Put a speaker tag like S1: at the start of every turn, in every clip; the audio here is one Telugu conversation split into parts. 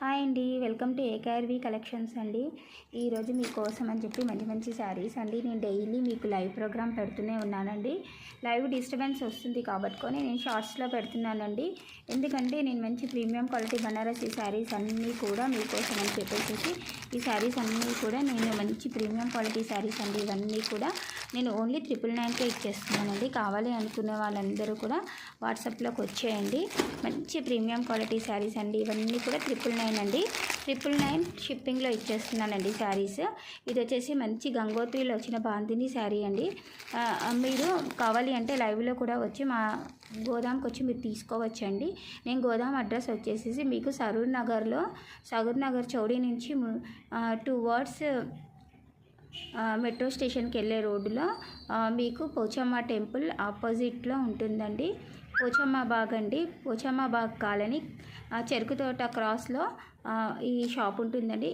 S1: హాయ్ అండి, వెల్కమ్ టు ఏకేఆర్వి కలెక్షన్స్ అండి. ఈరోజు మీకోసం అని చెప్పి మంచి మంచి శారీస్ అండి. నేను డైలీ మీకు లైవ్ ప్రోగ్రామ్ పెడుతూనే ఉన్నానండి. లైవ్ డిస్టర్బెన్స్ వస్తుంది కాబట్టి నేను షార్ట్స్లో పెడుతున్నానండి. ఎందుకంటే నేను మంచి ప్రీమియం క్వాలిటీ బనారసి శారీస్ అన్నీ కూడా మీకోసం అని చెప్పేసి ఈ శారీస్ అన్నీ కూడా నేను మంచి ప్రీమియం క్వాలిటీ శారీస్ అండి. ఇవన్నీ కూడా నేను ఓన్లీ 999కే ఇచ్చేస్తున్నానండి. కావాలి అనుకునే వాళ్ళందరూ కూడా వాట్సాప్లోకి వచ్చేయండి. మంచి ప్రీమియం క్వాలిటీ శారీస్ అండి. ఇవన్నీ కూడా 999 అండి. 999 షిప్పింగ్లో ఇచ్చేస్తున్నానండి శారీస్. ఇది వచ్చేసి మంచి గంగోత్రిలో వచ్చిన బాందిని శారీ అండి. మీరు కావాలి అంటే లైవ్లో కూడా వచ్చి మా గోదాంకి వచ్చి మీరు తీసుకోవచ్చండి. నేను గోదాం అడ్రస్ వచ్చేసి మీకు సరూర్ నగర్ చౌడీ నుంచి 2 words మెట్రో స్టేషన్కి వెళ్ళే రోడ్డులో మీకు పోచమ్మ టెంపుల్ ఆపోజిట్లో ఉంటుందండి. పోచమ్మ బాగ్ అండి. పోచమ్మ బాగ్ కాలనీ చెరుకు తోట క్రాస్లో ఈ షాప్ ఉంటుందండి.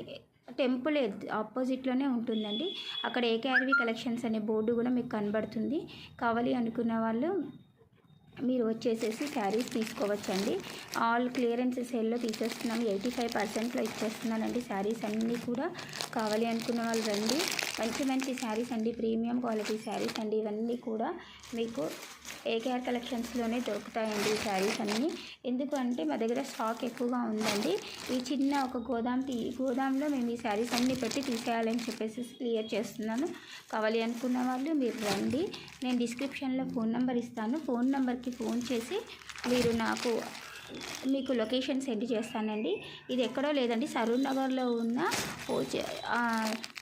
S1: టెంపుల్ ఆపోజిట్లోనే ఉంటుందండి. అక్కడ ఏకేఆర్వి కలెక్షన్స్ అనే బోర్డు కూడా మీకు కనబడుతుంది. కావాలి అనుకున్న వాళ్ళు మీరు వచ్చేసేసి శారీస్ తీసుకోవచ్చండి. ఆల్ క్లియరెన్స్ సేల్లో తీసేస్తున్నాను. 85%లో ఇచ్చేస్తున్నానండి. శారీస్ అన్నీ కూడా కావాలి అనుకున్న వాళ్ళు రండి. మంచి మంచి శారీస్ అండి, ప్రీమియం క్వాలిటీ శారీస్ అండి. ఇవన్నీ కూడా మీకు ఏకేఆర్ కలెక్షన్స్లోనే దొరుకుతాయండి ఈ శారీస్ అన్నీ. ఎందుకంటే మా దగ్గర స్టాక్ ఎక్కువగా ఉందండి. ఈ చిన్న ఒక గోదాంలో మేము ఈ శారీస్ అన్నీ పెట్టి తీసేయాలని చెప్పేసి క్లియర్ చేస్తున్నాను. కావాలి అనుకున్న వాళ్ళు మీరు రండి. నేను డిస్క్రిప్షన్లో ఫోన్ నెంబర్ ఇస్తాను. ఫోన్ నెంబర్కి ఫోన్ చేసి మీరు మీకు లొకేషన్ సెండ్ చేస్తానండి. ఇది ఎక్కడో లేదండి, సరూర్ నగర్లో ఉన్న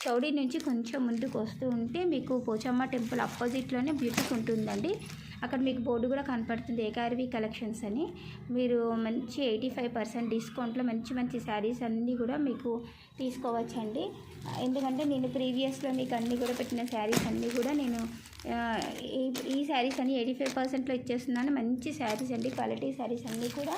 S1: చౌడీ నుంచి కొంచెం ముందుకు వస్తూ ఉంటే మీకు పోచమ్మ టెంపుల్ అపోజిట్లోనే బ్యూటిక్ ఉంటుందండి. అక్కడ మీకు బోర్డు కూడా కనపడుతుంది ఏకేఆర్వి కలెక్షన్స్ అని. మీరు మంచి 85% డిస్కౌంట్లో మంచి మంచి శారీస్ అన్నీ కూడా మీకు తీసుకోవచ్చండి. ఎందుకంటే నేను ప్రీవియస్లో మీకు అన్నీ కూడా పెట్టిన శారీస్ అన్నీ కూడా నేను ఈ శారీస్ అన్నీ 85%లో ఇచ్చేస్తున్నాను. మంచి శారీస్ అండి, క్వాలిటీ శారీస్ అన్నీ కూడా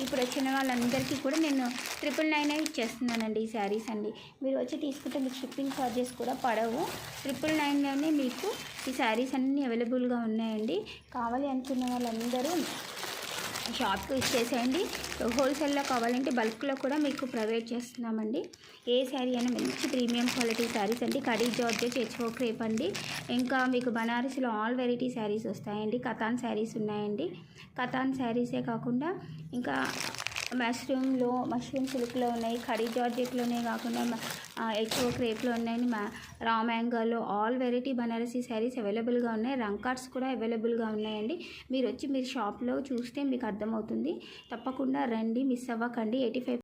S1: ఇప్పుడు వచ్చిన వాళ్ళందరికీ కూడా నేను 999 ఇచ్చేస్తున్నానండి ఈ శారీస్ అండి. మీరు వచ్చి తీసుకుంటే మీకు షిప్పింగ్ ఛార్జెస్ కూడా పడవు. 999లోనే మీకు ఈ శారీస్ అన్నీ అవైలబుల్గా ఉన్నాయండి. కావాలి అనుకున్న వాళ్ళందరూ షాప్కి ఇచ్చేసేయండి. హోల్సేల్లో కావాలంటే బల్క్లో కూడా మీకు ప్రొవైడ్ చేస్తున్నామండి. ఏ శారీ అయినా మంచి ప్రీమియం క్వాలిటీ శారీస్ అండి. కడీ జార్జెట్, హెచ్ఓ క్రేప్ అండి. ఇంకా మీకు బనారస్లో ఆల్ వెరైటీ శారీస్ వస్తాయండి. కతాన్ శారీస్ ఉన్నాయండి. కతాన్ శారీసే కాకుండా ఇంకా మష్రూమ్ సిల్క్లో ఉన్నాయి. కడీ జార్జెట్లోనే కాకుండా హెచ్ఓ క్రేప్లో ఉన్నాయండి. రా మ్యాంగోలో ఆల్ వెరైటీ బనారసీ శారీస్ అవైలబుల్గా ఉన్నాయి. రంకార్డ్స్ కూడా అవైలబుల్గా ఉన్నాయండి. మీరు షాప్లో చూస్తే మీకు అర్థమవుతుంది. తప్పకుండా రండి, మిస్ అవ్వకండి. 85